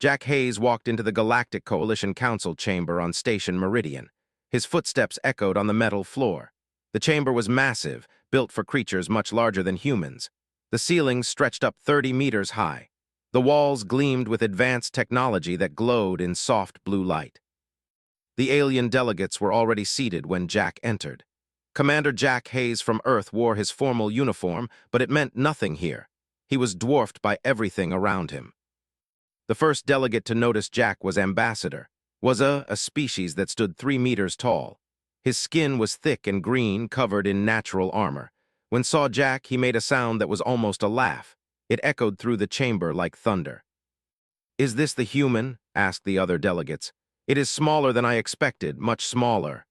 Jack Hayes walked into the Galactic Coalition Council chamber on Station Meridian. His footsteps echoed on the metal floor. The chamber was massive, built for creatures much larger than humans. The ceilings stretched up 30 meters high. The walls gleamed with advanced technology that glowed in soft blue light. The alien delegates were already seated when Jack entered. Commander Jack Hayes from Earth wore his formal uniform, but it meant nothing here. He was dwarfed by everything around him. The first delegate to notice Jack was Ambassador, a species that stood 3 meters tall. His skin was thick and green, covered in natural armor. When saw Jack, he made a sound that was almost a laugh. It echoed through the chamber like thunder. "Is this the human?" asked the other delegates. "It is smaller than I expected, much smaller."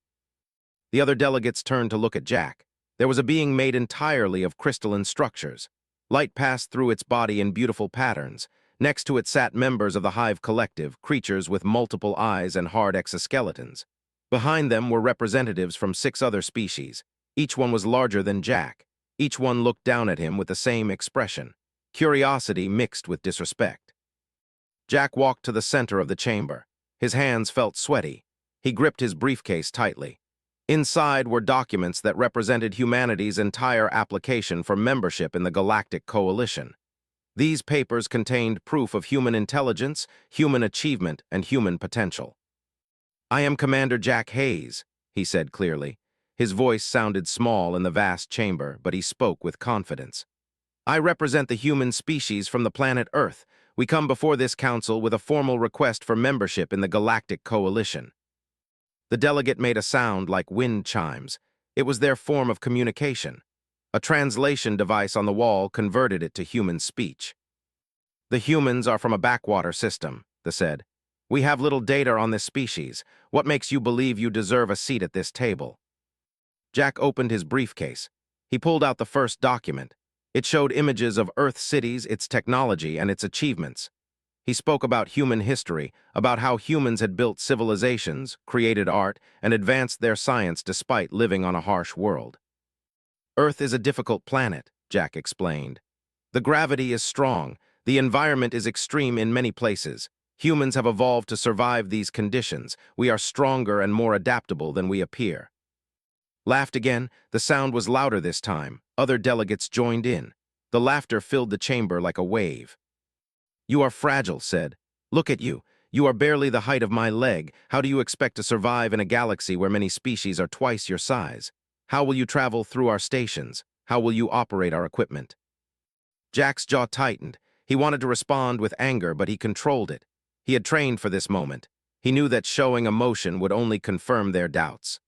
The other delegates turned to look at Jack. There was a being made entirely of crystalline structures. Light passed through its body in beautiful patterns. Next to it sat members of the Hive Collective, creatures with multiple eyes and hard exoskeletons. Behind them were representatives from 6 other species. Each one was larger than Jack. Each one looked down at him with the same expression, curiosity mixed with disrespect. Jack walked to the center of the chamber. His hands felt sweaty. He gripped his briefcase tightly. Inside were documents that represented humanity's entire application for membership in the Galactic Coalition. These papers contained proof of human intelligence, human achievement, and human potential. "I am Commander Jack Hayes," he said clearly. His voice sounded small in the vast chamber, but he spoke with confidence. "I represent the human species from the planet Earth. We come before this council with a formal request for membership in the Galactic Coalition." The delegate made a sound like wind chimes. It was their form of communication. A translation device on the wall converted it to human speech. "The humans are from a backwater system," they said. "We have little data on this species. What makes you believe you deserve a seat at this table?" Jack opened his briefcase. He pulled out the first document. It showed images of Earth cities, its technology, and its achievements. He spoke about human history, about how humans had built civilizations, created art, and advanced their science despite living on a harsh world. "Earth is a difficult planet," Jack explained. "The gravity is strong. The environment is extreme in many places. Humans have evolved to survive these conditions. We are stronger and more adaptable than we appear." Laughed again. The sound was louder this time. Other delegates joined in. The laughter filled the chamber like a wave. "You are fragile," said. "Look at you. You are barely the height of my leg. How do you expect to survive in a galaxy where many species are twice your size? How will you travel through our stations? How will you operate our equipment?" Jack's jaw tightened. He wanted to respond with anger, but he controlled it. He had trained for this moment. He knew that showing emotion would only confirm their doubts.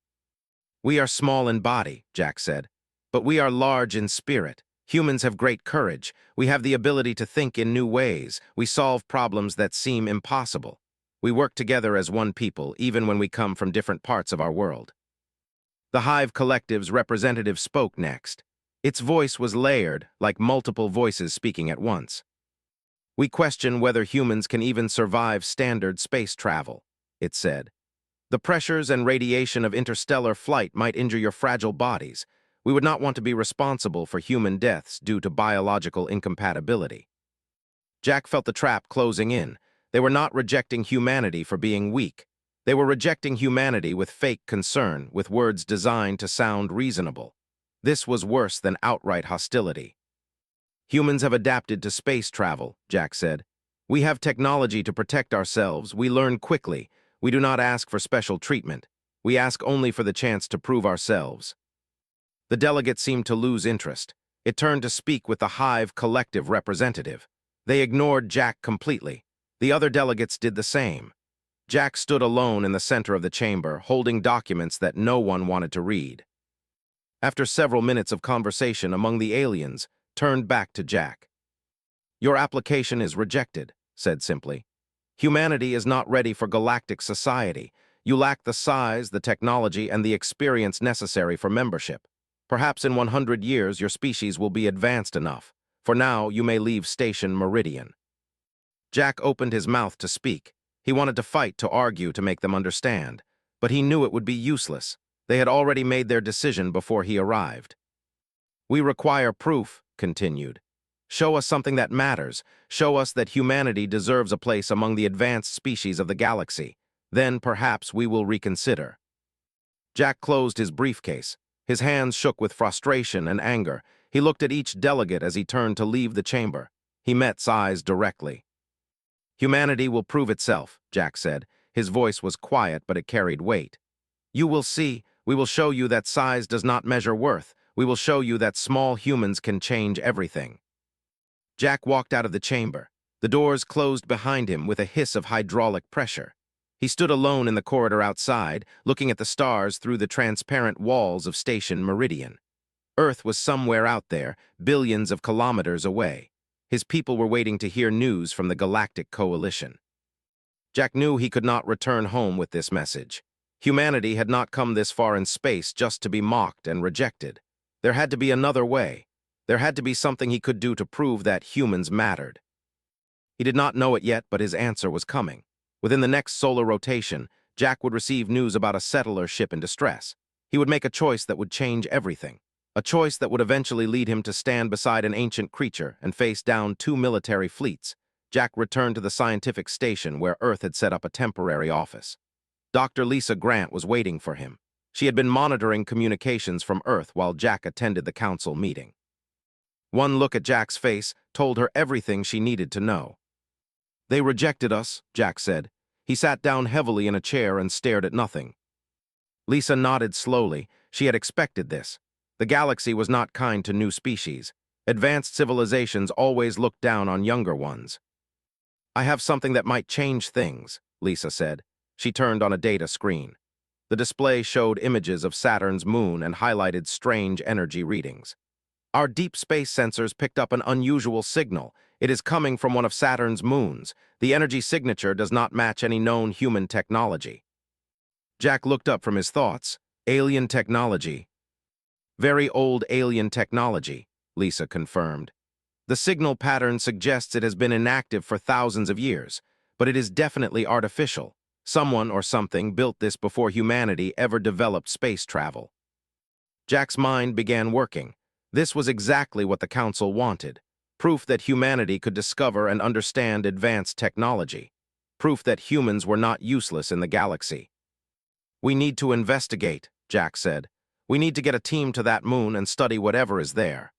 "We are small in body," Jack said, "but we are large in spirit. Humans have great courage. We have the ability to think in new ways. We solve problems that seem impossible. We work together as one people, even when we come from different parts of our world." The Hive Collective's representative spoke next. Its voice was layered, like multiple voices speaking at once. "We question whether humans can even survive standard space travel," it said. "The pressures and radiation of interstellar flight might injure your fragile bodies. We would not want to be responsible for human deaths due to biological incompatibility." Jack felt the trap closing in. They were not rejecting humanity for being weak. They were rejecting humanity with fake concern, with words designed to sound reasonable. This was worse than outright hostility. "Humans have adapted to space travel," Jack said. "We have technology to protect ourselves. We learn quickly. We do not ask for special treatment. We ask only for the chance to prove ourselves." The delegate seemed to lose interest. It turned to speak with the Hive Collective representative. They ignored Jack completely. The other delegates did the same. Jack stood alone in the center of the chamber, holding documents that no one wanted to read. After several minutes of conversation among the aliens, turned back to Jack. "Your application is rejected," said simply. "Humanity is not ready for galactic society. You lack the size, the technology, and the experience necessary for membership. Perhaps in 100 years your species will be advanced enough. For now, you may leave Station Meridian." Jack opened his mouth to speak. He wanted to fight, to argue, to make them understand. But he knew it would be useless. They had already made their decision before he arrived. "We require proof," continued. Show us something that matters. Show us that humanity deserves a place among the advanced species of the galaxy. Then perhaps we will reconsider." Jack closed his briefcase. His hands shook with frustration and anger. He looked at each delegate as he turned to leave the chamber. He met eyes directly. "Humanity will prove itself," Jack said. His voice was quiet, but it carried weight. "You will see. We will show you that size does not measure worth. We will show you that small humans can change everything." Jack walked out of the chamber. The doors closed behind him with a hiss of hydraulic pressure. He stood alone in the corridor outside, looking at the stars through the transparent walls of Station Meridian. Earth was somewhere out there, billions of kilometers away. His people were waiting to hear news from the Galactic Coalition. Jack knew he could not return home with this message. Humanity had not come this far in space just to be mocked and rejected. There had to be another way. There had to be something he could do to prove that humans mattered. He did not know it yet, but his answer was coming. Within the next solar rotation, Jack would receive news about a settler ship in distress. He would make a choice that would change everything. A choice that would eventually lead him to stand beside an ancient creature and face down 2 military fleets. Jack returned to the scientific station where Earth had set up a temporary office. Dr. Lisa Grant was waiting for him. She had been monitoring communications from Earth while Jack attended the council meeting. One look at Jack's face told her everything she needed to know. "They rejected us," Jack said. He sat down heavily in a chair and stared at nothing. Lisa nodded slowly. She had expected this. The galaxy was not kind to new species. Advanced civilizations always looked down on younger ones. "I have something that might change things," Lisa said. She turned on a data screen. The display showed images of Saturn's moon and highlighted strange energy readings. "Our deep space sensors picked up an unusual signal. It is coming from one of Saturn's moons. The energy signature does not match any known human technology." Jack looked up from his thoughts. "Alien technology." "Very old alien technology," Lisa confirmed. "The signal pattern suggests it has been inactive for thousands of years, but it is definitely artificial. Someone or something built this before humanity ever developed space travel." Jack's mind began working. This was exactly what the council wanted. Proof that humanity could discover and understand advanced technology. Proof that humans were not useless in the galaxy. "We need to investigate," Jack said. "We need to get a team to that moon and study whatever is there."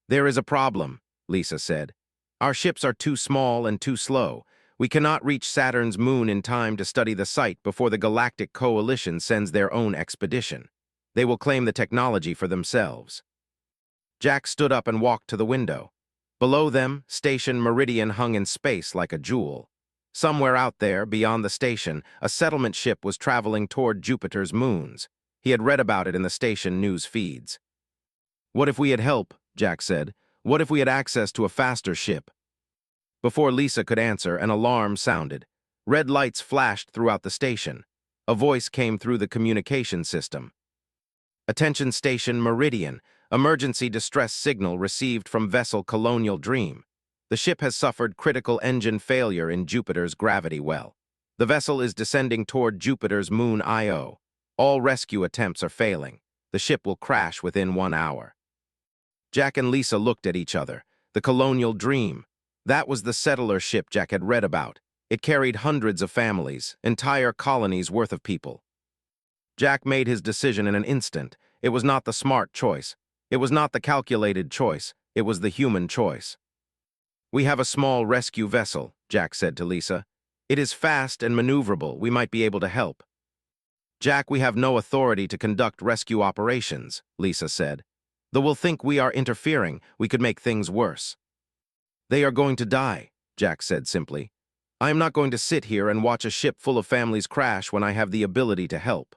"There is a problem," Lisa said. "Our ships are too small and too slow. We cannot reach Saturn's moon in time to study the site before the Galactic Coalition sends their own expedition. They will claim the technology for themselves." Jack stood up and walked to the window. Below them, Station Meridian hung in space like a jewel. Somewhere out there, beyond the station, a settlement ship was traveling toward Jupiter's moons. He had read about it in the station news feeds. "What if we had help?" Jack said. "What if we had access to a faster ship?" Before Lisa could answer, an alarm sounded. Red lights flashed throughout the station. A voice came through the communication system. "Attention Station Meridian. Emergency distress signal received from vessel Colonial Dream. The ship has suffered critical engine failure in Jupiter's gravity well. The vessel is descending toward Jupiter's moon Io. All rescue attempts are failing. The ship will crash within 1 hour." Jack and Lisa looked at each other. The Colonial Dream. That was the settler ship Jack had read about. It carried hundreds of families, entire colonies worth of people. Jack made his decision in an instant. It was not the smart choice. It was not the calculated choice. It was the human choice. "We have a small rescue vessel," Jack said to Lisa. "It is fast and maneuverable. We might be able to help." "Jack, we have no authority to conduct rescue operations," Lisa said. "Though we'll think we are interfering, we could make things worse." "They are going to die," Jack said simply. "I am not going to sit here and watch a ship full of families crash when I have the ability to help."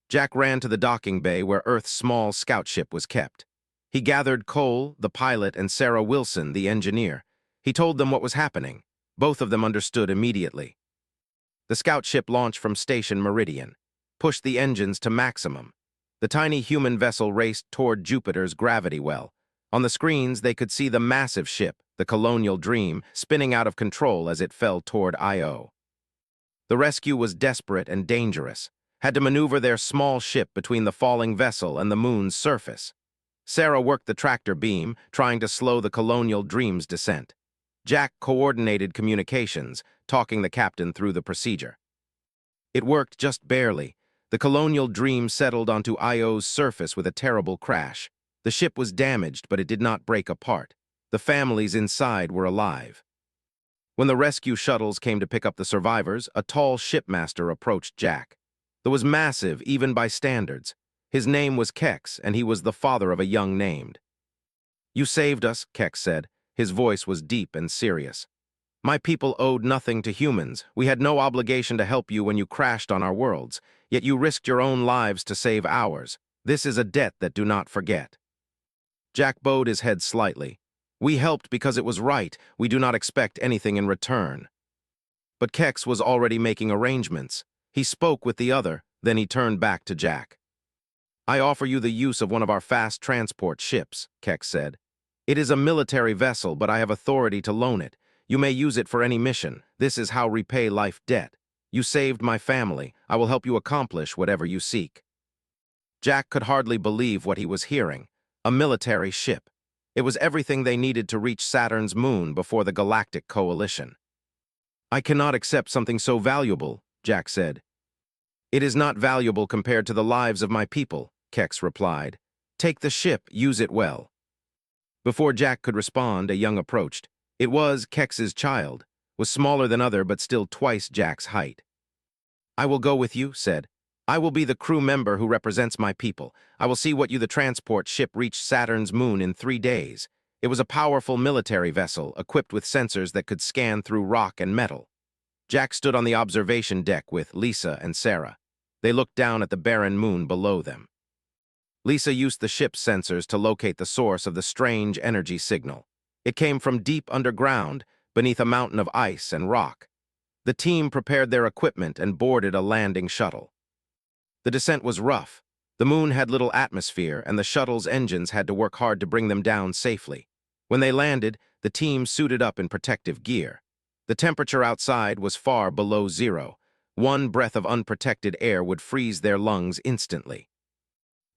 Jack ran to the docking bay where Earth's small scout ship was kept. He gathered Cole, the pilot, and Sarah Wilson, the engineer. He told them what was happening. Both of them understood immediately. The scout ship launched from Station Meridian, pushed the engines to maximum. The tiny human vessel raced toward Jupiter's gravity well. On the screens, they could see the massive ship, the Colonial Dream, spinning out of control as it fell toward Io. The rescue was desperate and dangerous. Had to maneuver their small ship between the falling vessel and the moon's surface. Sarah worked the tractor beam, trying to slow the Colonial Dream's descent. Jack coordinated communications, talking the captain through the procedure. It worked just barely. The Colonial Dream settled onto Io's surface with a terrible crash. The ship was damaged, but it did not break apart. The families inside were alive. When the rescue shuttles came to pick up the survivors, a tall shipmaster approached Jack. He was massive, even by standards. His name was Kex, and he was the father of a young named. "You saved us," Kex said. His voice was deep and serious. "My people owed nothing to humans. We had no obligation to help you when you crashed on our worlds, yet you risked your own lives to save ours. This is a debt that do not forget." Jack bowed his head slightly. "We helped because it was right. We do not expect anything in return." But Kex was already making arrangements. He spoke with the other, then he turned back to Jack. "I offer you the use of one of our fast transport ships," Kex said. "It is a military vessel, but I have authority to loan it. You may use it for any mission. This is how repay life debt. You saved my family. I will help you accomplish whatever you seek." Jack could hardly believe what he was hearing. A military ship. It was everything they needed to reach Saturn's moon before the Galactic Coalition. "I cannot accept something so valuable," Jack said. "It is not valuable compared to the lives of my people," Kex replied. "Take the ship, use it well." Before Jack could respond, a young approached. It was Kex's child, was smaller than other but still twice Jack's height. "I will go with you," said. "I will be the crew member who represents my people. I will see what you the transport ship reached Saturn's moon in 3 days. It was a powerful military vessel, equipped with sensors that could scan through rock and metal." Jack stood on the observation deck with Lisa and Sarah. They looked down at the barren moon below them. Lisa used the ship's sensors to locate the source of the strange energy signal. It came from deep underground, beneath a mountain of ice and rock. The team prepared their equipment and boarded a landing shuttle. The descent was rough. The moon had little atmosphere, and the shuttle's engines had to work hard to bring them down safely. When they landed, the team suited up in protective gear. The temperature outside was far below zero. One breath of unprotected air would freeze their lungs instantly.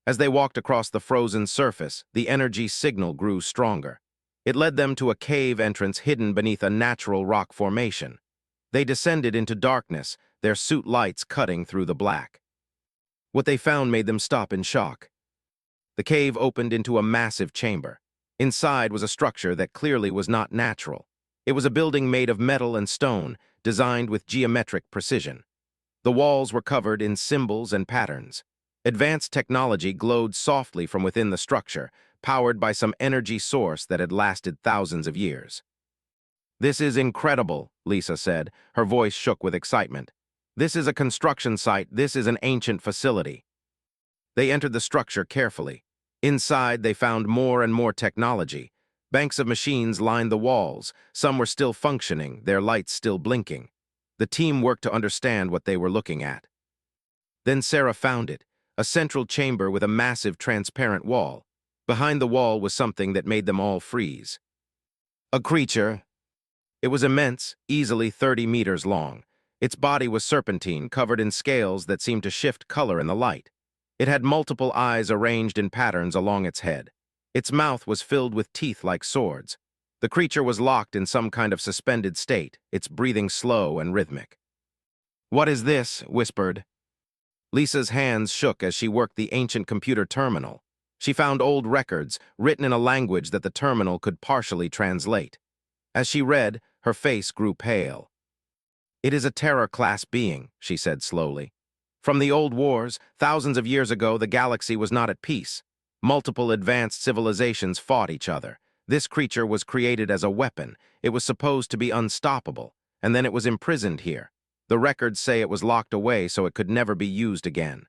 As they walked across the frozen surface, the energy signal grew stronger. It led them to a cave entrance hidden beneath a natural rock formation. They descended into darkness, their suit lights cutting through the black. What they found made them stop in shock. The cave opened into a massive chamber. Inside was a structure that clearly was not natural. It was a building made of metal and stone, designed with geometric precision. The walls were covered in symbols and patterns. Advanced technology glowed softly from within the structure, powered by some energy source that had lasted thousands of years. "This is incredible," Lisa said. Her voice shook with excitement. "This is a construction site. This is an ancient facility." They entered the structure carefully. Inside, they found more and more technology. Banks of machines lined the walls. Some were still functioning, their lights still blinking. The team worked to understand what they were looking at. Then Sarah found it, a central chamber with a massive transparent wall. Behind the wall was something that made them all freeze. A creature. It was immense, easily 30 meters long. Its body was serpentine, covered in scales that seemed to shift color in the light. It had multiple eyes arranged in patterns along its head. Its mouth was filled with teeth like swords. The creature was locked in some kind of suspended state, its breathing slow and rhythmic. "What is this?" whispered. Lisa's hands shook as she worked the ancient computer terminal. She found old records, written in a language that the terminal could partially translate. As she read, her face grew pale. "It is a Terror-class being," she said slowly. "From the old wars, thousands of years ago, the galaxy was not at peace. Multiple advanced civilizations fought each other. This creature was created as a weapon. It was supposed to be unstoppable, and then it was imprisoned here. The records say it was locked away so it could never be used again."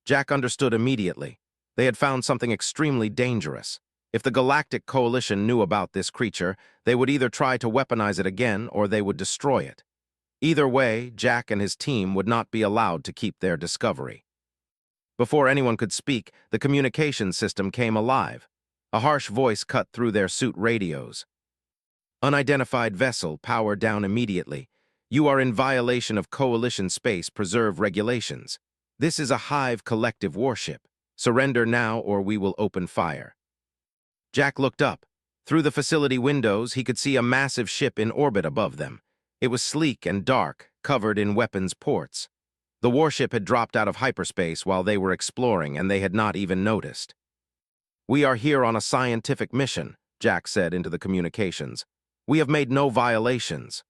Jack understood immediately. They had found something extremely dangerous. If the Galactic Coalition knew about this creature, they would either try to weaponize it again or they would destroy it. Either way, Jack and his team would not be allowed to keep their discovery. Before anyone could speak, the communication system came alive. A harsh voice cut through their suit radios. "Unidentified vessel, power down immediately. You are in violation of Coalition space preserve regulations. This is a Hive collective warship. Surrender now or we will open fire. Jack looked up. Through the facility windows, he could see a massive ship in orbit above them. It was sleek and dark, covered in weapons ports. The warship had dropped out of hyperspace while they were exploring, and they had not even noticed. "We are here on a scientific mission," Jack said into the communications. "We have made no violations."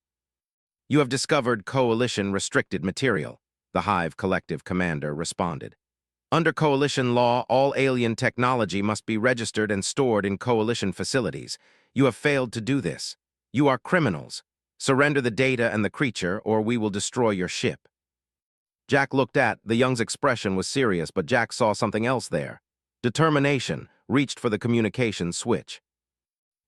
"You have discovered Coalition-restricted material," the Hive Collective commander responded. "Under Coalition law, all alien technology must be registered and stored in Coalition facilities. You have failed to do this. You are criminals. Surrender the data and the creature, or we will destroy your ship." Jack looked at, the young's expression was serious, but Jack saw something else there. Determination, reached for the communication switch.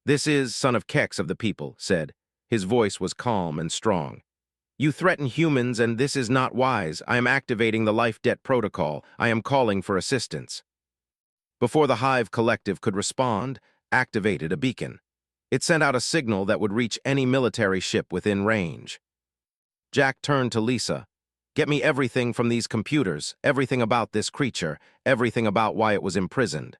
"This is Son of Kex of the People," said. His voice was calm and strong. "You threaten humans, and this is not wise. I am activating the Life Debt Protocol. I am calling for assistance." Before the Hive Collective could respond, activated a beacon. It sent out a signal that would reach any military ship within range. Jack turned to Lisa. "Get me everything from these computers, everything about this creature, everything about why it was imprisoned."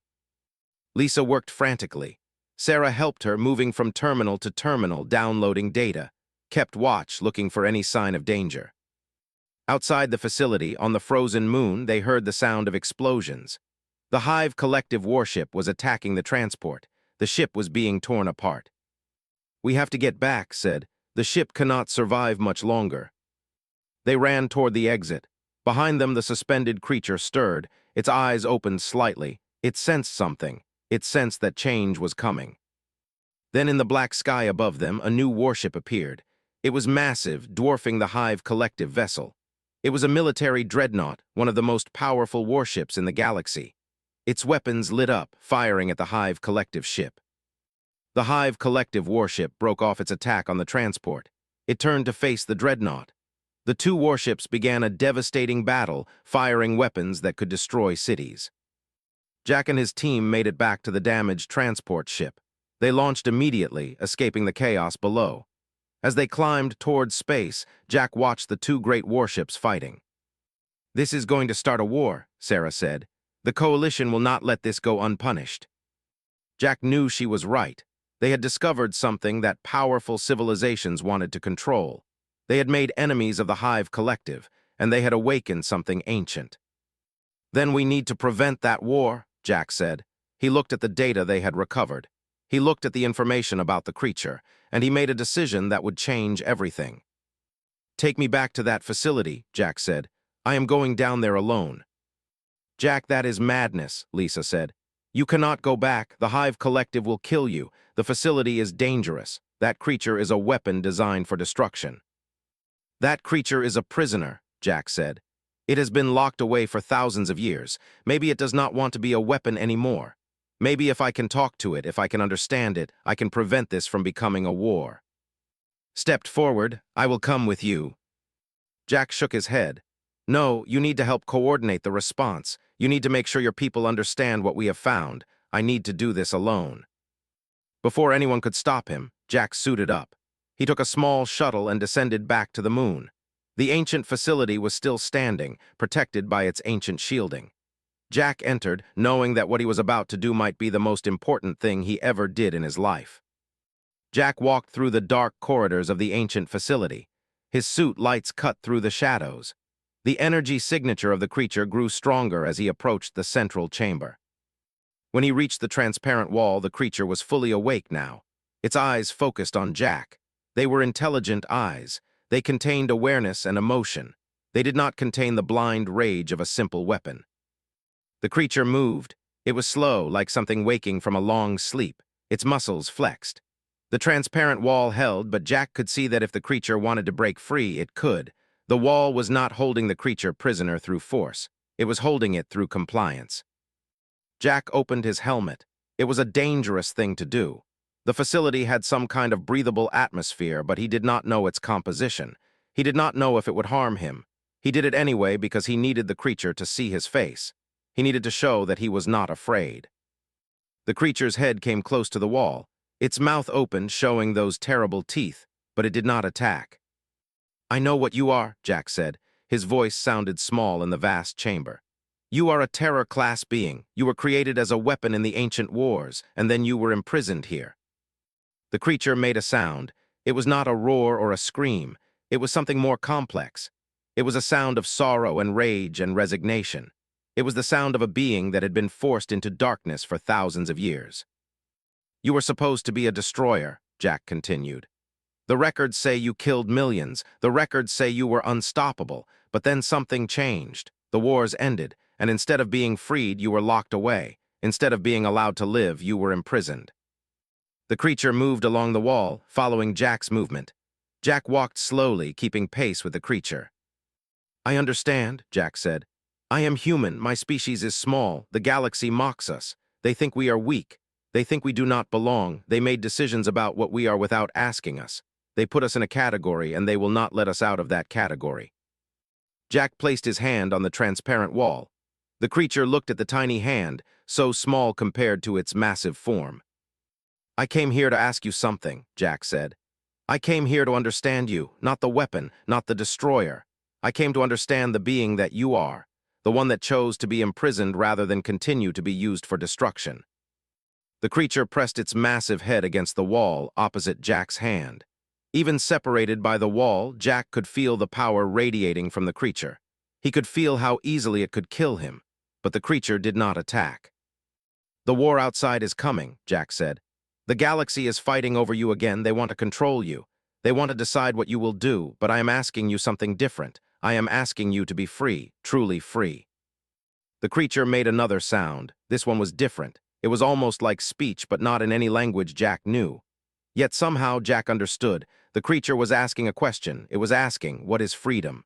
Lisa worked frantically. Sarah helped her, moving from terminal to terminal, downloading data, kept watch, looking for any sign of danger. Outside the facility, on the frozen moon, they heard the sound of explosions. The Hive Collective warship was attacking the transport. The ship was being torn apart. "We have to get back," said. "The ship cannot survive much longer." They ran toward the exit. Behind them, the suspended creature stirred. Its eyes opened slightly. It sensed something. It sensed that change was coming. Then in the black sky above them, a new warship appeared. It was massive, dwarfing the Hive Collective vessel. It was a military dreadnought, one of the most powerful warships in the galaxy. Its weapons lit up, firing at the Hive Collective ship. The Hive Collective warship broke off its attack on the transport. It turned to face the dreadnought. The two warships began a devastating battle, firing weapons that could destroy cities. Jack and his team made it back to the damaged transport ship. They launched immediately, escaping the chaos below. As they climbed towards space, Jack watched the two great warships fighting. "This is going to start a war," Sarah said. "The Coalition will not let this go unpunished." Jack knew she was right. They had discovered something that powerful civilizations wanted to control. They had made enemies of the Hive Collective, and they had awakened something ancient. "Then we need to prevent that war," Jack said. He looked at the data they had recovered. He looked at the information about the creature, and he made a decision that would change everything. "Take me back to that facility," Jack said. "I am going down there alone." "Jack, that is madness," Lisa said. "You cannot go back. The Hive Collective will kill you. The facility is dangerous. That creature is a weapon designed for destruction." "That creature is a prisoner," Jack said. "It has been locked away for thousands of years. Maybe it does not want to be a weapon anymore. Maybe if I can talk to it, if I can understand it, I can prevent this from becoming a war." Stepped forward. "I will come with you." Jack shook his head. "No, you need to help coordinate the response. You need to make sure your people understand what we have found. I need to do this alone." Before anyone could stop him, Jack suited up. He took a small shuttle and descended back to the moon. The ancient facility was still standing, protected by its ancient shielding. Jack entered, knowing that what he was about to do might be the most important thing he ever did in his life. Jack walked through the dark corridors of the ancient facility. His suit lights cut through the shadows. The energy signature of the creature grew stronger as he approached the central chamber. When he reached the transparent wall, the creature was fully awake now. Its eyes focused on Jack. They were intelligent eyes. They contained awareness and emotion. They did not contain the blind rage of a simple weapon. The creature moved. It was slow, like something waking from a long sleep. Its muscles flexed. The transparent wall held, but Jack could see that if the creature wanted to break free, it could. The wall was not holding the creature prisoner through force. It was holding it through compliance. Jack opened his helmet. It was a dangerous thing to do. The facility had some kind of breathable atmosphere, but he did not know its composition. He did not know if it would harm him. He did it anyway because he needed the creature to see his face. He needed to show that he was not afraid. The creature's head came close to the wall. Its mouth opened, showing those terrible teeth, but it did not attack. "I know what you are," Jack said. His voice sounded small in the vast chamber. You are a terror class being. You were created as a weapon in the ancient wars, and then you were imprisoned here. The creature made a sound. It was not a roar or a scream. It was something more complex. It was a sound of sorrow and rage and resignation. It was the sound of a being that had been forced into darkness for thousands of years. You were supposed to be a destroyer, Jack continued. The records say you killed millions. The records say you were unstoppable. But then something changed. The wars ended, and instead of being freed, you were locked away. Instead of being allowed to live, you were imprisoned. The creature moved along the wall, following Jack's movement. Jack walked slowly, keeping pace with the creature. I understand, Jack said. I am human. My species is small. The galaxy mocks us. They think we are weak. They think we do not belong. They made decisions about what we are without asking us. They put us in a category, and they will not let us out of that category. Jack placed his hand on the transparent wall. The creature looked at the tiny hand, so small compared to its massive form. I came here to ask you something, Jack said. I came here to understand you, not the weapon, not the destroyer. I came to understand the being that you are, the one that chose to be imprisoned rather than continue to be used for destruction. The creature pressed its massive head against the wall opposite Jack's hand. Even separated by the wall, Jack could feel the power radiating from the creature. He could feel how easily it could kill him, but the creature did not attack. The war outside is coming, Jack said. The galaxy is fighting over you again. They want to control you. They want to decide what you will do, but I am asking you something different. I am asking you to be free, truly free. The creature made another sound. This one was different. It was almost like speech, but not in any language Jack knew. Yet somehow Jack understood. The creature was asking a question. It was asking, what is freedom?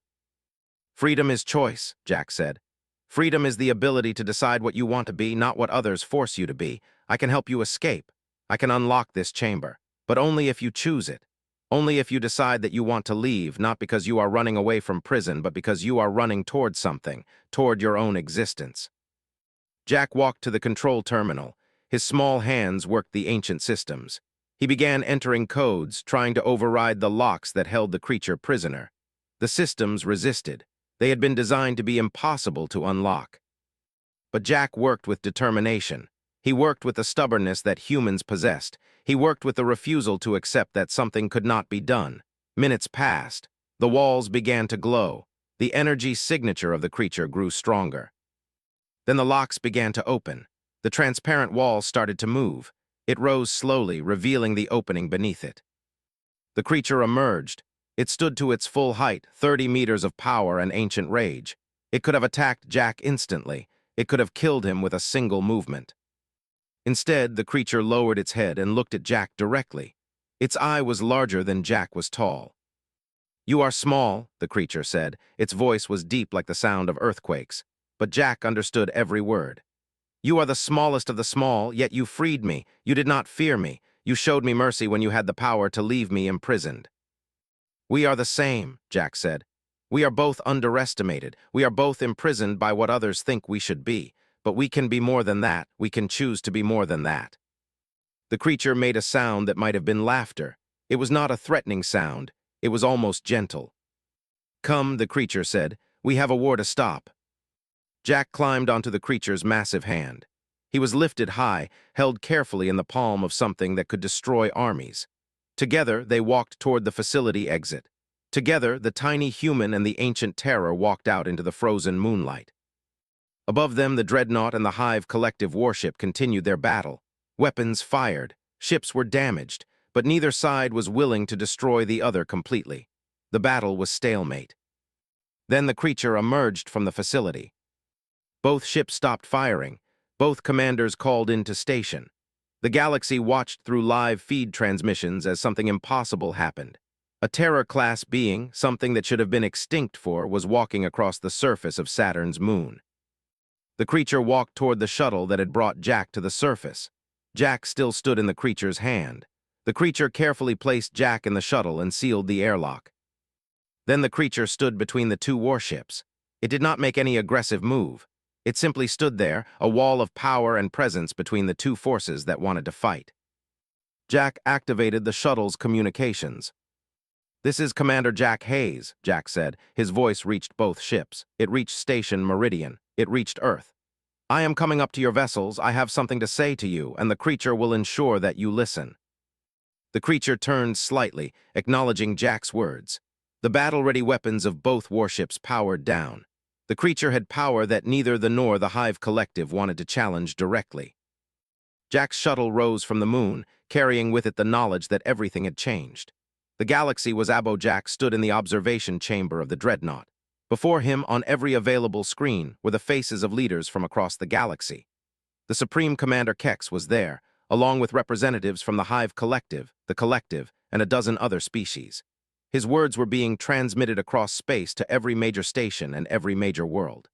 Freedom is choice, Jack said. Freedom is the ability to decide what you want to be, not what others force you to be. I can help you escape. I can unlock this chamber, but only if you choose it. Only if you decide that you want to leave, not because you are running away from prison, but because you are running toward something, toward your own existence. Jack walked to the control terminal. His small hands worked the ancient systems. He began entering codes, trying to override the locks that held the creature prisoner. The systems resisted. They had been designed to be impossible to unlock. But Jack worked with determination. He worked with the stubbornness that humans possessed. He worked with the refusal to accept that something could not be done. Minutes passed. The walls began to glow. The energy signature of the creature grew stronger. Then the locks began to open. The transparent wall started to move. It rose slowly, revealing the opening beneath it. The creature emerged. It stood to its full height, 30 meters of power and ancient rage. It could have attacked Jack instantly. It could have killed him with a single movement. Instead, the creature lowered its head and looked at Jack directly. Its eye was larger than Jack was tall. You are small, the creature said. Its voice was deep like the sound of earthquakes. But Jack understood every word. You are the smallest of the small, yet you freed me. You did not fear me. You showed me mercy when you had the power to leave me imprisoned. We are the same, Jack said. We are both underestimated. We are both imprisoned by what others think we should be. But we can be more than that. We can choose to be more than that. The creature made a sound that might have been laughter. It was not a threatening sound. It was almost gentle. Come, the creature said. We have a war to stop. Jack climbed onto the creature's massive hand. He was lifted high, held carefully in the palm of something that could destroy armies. Together, they walked toward the facility exit. Together, the tiny human and the ancient terror walked out into the frozen moonlight. Above them, the dreadnought and the Hive collective warship continued their battle. Weapons fired, ships were damaged, but neither side was willing to destroy the other completely. The battle was stalemate. Then the creature emerged from the facility. Both ships stopped firing. Both commanders called into station. The galaxy watched through live feed transmissions as something impossible happened. A terror-class being, something that should have been extinct was walking across the surface of Saturn's moon. The creature walked toward the shuttle that had brought Jack to the surface. Jack still stood in the creature's hand. The creature carefully placed Jack in the shuttle and sealed the airlock. Then the creature stood between the two warships. It did not make any aggressive move. It simply stood there, a wall of power and presence between the two forces that wanted to fight. Jack activated the shuttle's communications. "This is Commander Jack Hayes," Jack said. His voice reached both ships. It reached Station Meridian. It reached Earth. "I am coming up to your vessels. I have something to say to you, and the creature will ensure that you listen." The creature turned slightly, acknowledging Jack's words. The battle-ready weapons of both warships powered down. The creature had power that neither the nor the Hive Collective wanted to challenge directly. Jack's shuttle rose from the moon, carrying with it the knowledge that everything had changed. The galaxy was Jack stood in the observation chamber of the Dreadnought. Before him, on every available screen, were the faces of leaders from across the galaxy. The Supreme Commander Kex was there, along with representatives from the Hive Collective, and a dozen other species. His words were being transmitted across space to every major station and every major world.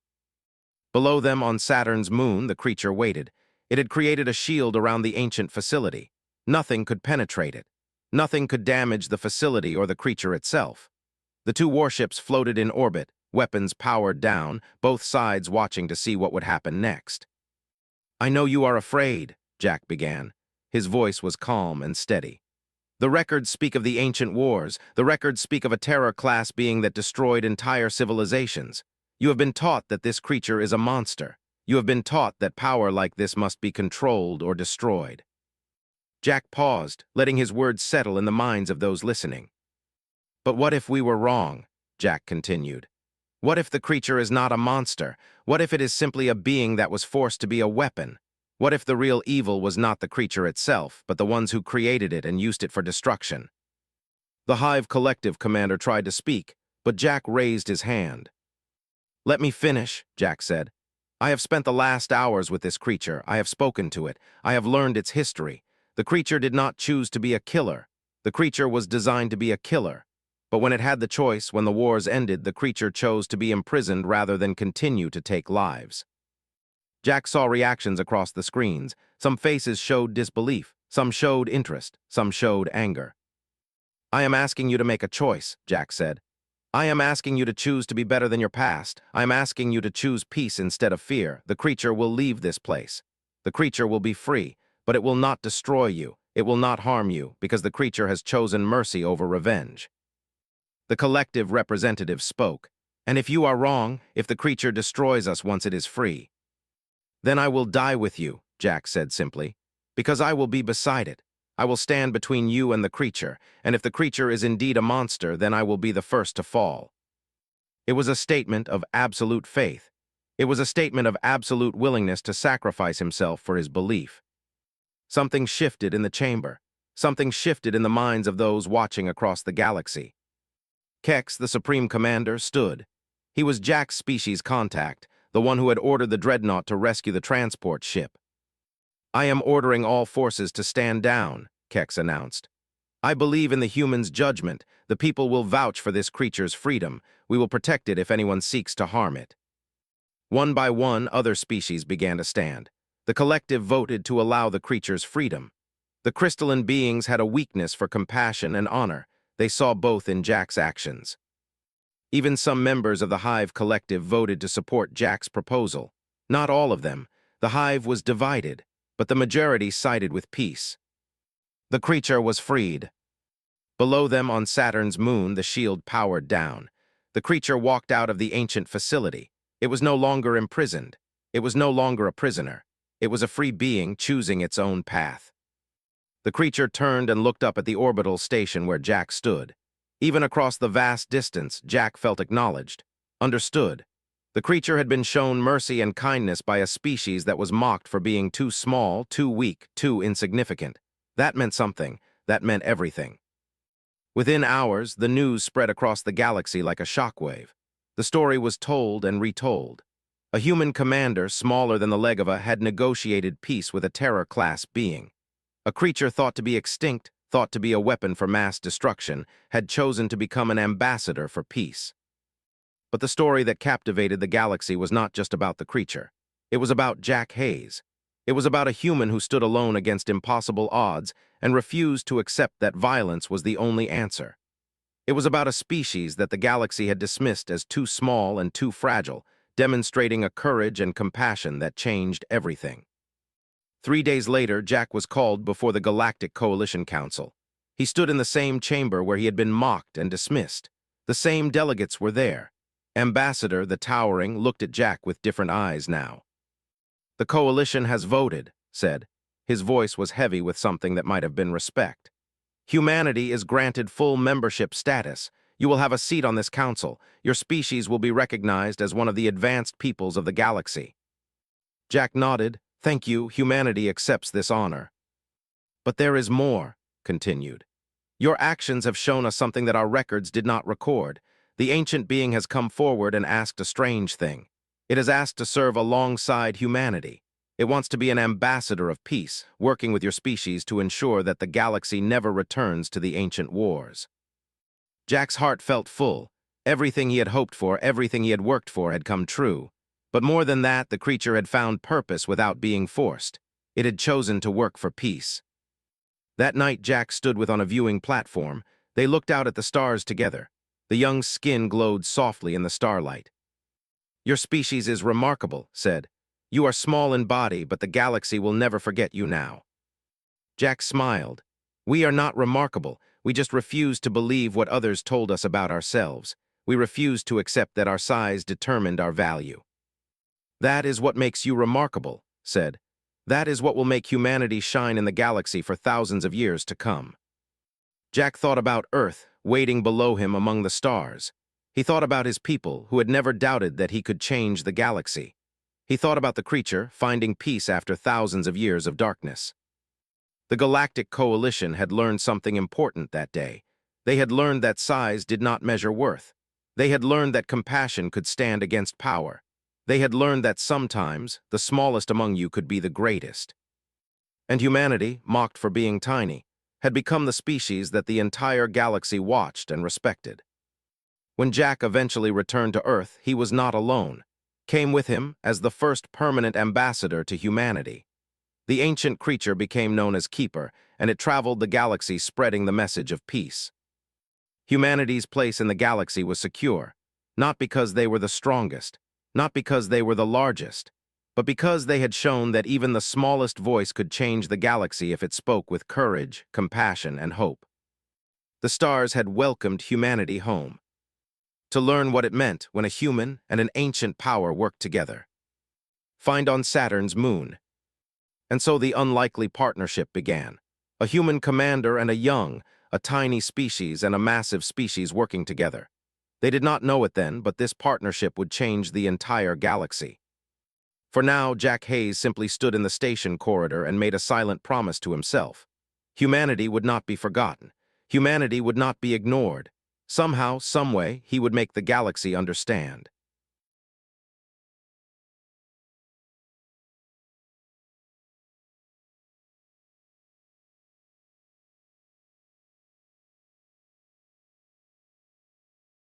Below them on Saturn's moon, the creature waited. It had created a shield around the ancient facility. Nothing could penetrate it. Nothing could damage the facility or the creature itself. The two warships floated in orbit, weapons powered down, both sides watching to see what would happen next. "I know you are afraid," Jack began. His voice was calm and steady. "The records speak of the ancient wars. The records speak of a terror-class being that destroyed entire civilizations. You have been taught that this creature is a monster. You have been taught that power like this must be controlled or destroyed." Jack paused, letting his words settle in the minds of those listening. "But what if we were wrong?" Jack continued. "What if the creature is not a monster? What if it is simply a being that was forced to be a weapon? What if the real evil was not the creature itself, but the ones who created it and used it for destruction?" The Hive Collective commander tried to speak, but Jack raised his hand. "Let me finish," Jack said. "I have spent the last hours with this creature. I have spoken to it. I have learned its history. The creature did not choose to be a killer. The creature was designed to be a killer. But when it had the choice, when the wars ended, the creature chose to be imprisoned rather than continue to take lives." Jack saw reactions across the screens. Some faces showed disbelief, some showed interest, some showed anger. "I am asking you to make a choice," Jack said. "I am asking you to choose to be better than your past. I am asking you to choose peace instead of fear. The creature will leave this place. The creature will be free, but it will not destroy you. It will not harm you, because the creature has chosen mercy over revenge." The collective representative spoke. "And if you are wrong, if the creature destroys us once it is free, then I will die with you," Jack said simply, "because I will be beside it. I will stand between you and the creature, and if the creature is indeed a monster, then I will be the first to fall." It was a statement of absolute faith. It was a statement of absolute willingness to sacrifice himself for his belief. Something shifted in the chamber. Something shifted in the minds of those watching across the galaxy. Kex, the Supreme Commander, stood. He was Jack's species contact, the one who had ordered the Dreadnought to rescue the transport ship. "I am ordering all forces to stand down," Kex announced. "I believe in the humans' judgment. The people will vouch for this creature's freedom. We will protect it if anyone seeks to harm it." One by one, other species began to stand. The collective voted to allow the creature's freedom. The crystalline beings had a weakness for compassion and honor. They saw both in Jack's actions. Even some members of the Hive Collective voted to support Jack's proposal. Not all of them. The Hive was divided, but the majority sided with peace. The creature was freed. Below them on Saturn's moon, the shield powered down. The creature walked out of the ancient facility. It was no longer imprisoned. It was no longer a prisoner. It was a free being choosing its own path. The creature turned and looked up at the orbital station where Jack stood. Even across the vast distance, Jack felt acknowledged, understood. The creature had been shown mercy and kindness by a species that was mocked for being too small, too weak, too insignificant. That meant something. That meant everything. Within hours, the news spread across the galaxy like a shockwave. The story was told and retold. A human commander, smaller than the Legova, had negotiated peace with a terror-class being. A creature thought to be extinct, thought to be a weapon for mass destruction, had chosen to become an ambassador for peace. But the story that captivated the galaxy was not just about the creature. It was about Jack Hayes. It was about a human who stood alone against impossible odds and refused to accept that violence was the only answer. It was about a species that the galaxy had dismissed as too small and too fragile, demonstrating a courage and compassion that changed everything. 3 days later, Jack was called before the Galactic Coalition Council. He stood in the same chamber where he had been mocked and dismissed. The same delegates were there. Ambassador, the towering, looked at Jack with different eyes now. "The coalition has voted," said. His voice was heavy with something that might have been respect. "Humanity is granted full membership status. You will have a seat on this council. Your species will be recognized as one of the advanced peoples of the galaxy." Jack nodded. "Thank you, humanity accepts this honor." "But there is more," continued. "Your actions have shown us something that our records did not record. The ancient being has come forward and asked a strange thing. It has asked to serve alongside humanity. It wants to be an ambassador of peace, working with your species to ensure that the galaxy never returns to the ancient wars." Jack's heart felt full. Everything he had hoped for, everything he had worked for had come true. But more than that, the creature had found purpose without being forced. It had chosen to work for peace. That night, Jack stood on a viewing platform. They looked out at the stars together. The young skin glowed softly in the starlight. "Your species is remarkable," said. "You are small in body, but the galaxy will never forget you now." Jack smiled. "We are not remarkable. We just refuse to believe what others told us about ourselves. We refuse to accept that our size determined our value." "That is what makes you remarkable," said. "That is what will make humanity shine in the galaxy for thousands of years to come." Jack thought about Earth, waiting below him among the stars. He thought about his people, who had never doubted that he could change the galaxy. He thought about the creature, finding peace after thousands of years of darkness. The Galactic Coalition had learned something important that day. They had learned that size did not measure worth. They had learned that compassion could stand against power. They had learned that sometimes the smallest among you could be the greatest. And humanity, mocked for being tiny, had become the species that the entire galaxy watched and respected. When Jack eventually returned to Earth, he was not alone. Came with him as the first permanent ambassador to humanity. The ancient creature became known as Keeper, and it traveled the galaxy spreading the message of peace. Humanity's place in the galaxy was secure, not because they were the strongest, not because they were the largest, but because they had shown that even the smallest voice could change the galaxy if it spoke with courage, compassion, and hope. The stars had welcomed humanity home, to learn what it meant when a human and an ancient power worked together. Find on Saturn's moon. And so the unlikely partnership began. A human commander and a tiny species and a massive species working together. They did not know it then, but this partnership would change the entire galaxy. For now, Jack Hayes simply stood in the station corridor and made a silent promise to himself. Humanity would not be forgotten. Humanity would not be ignored. Somehow, someway, he would make the galaxy understand.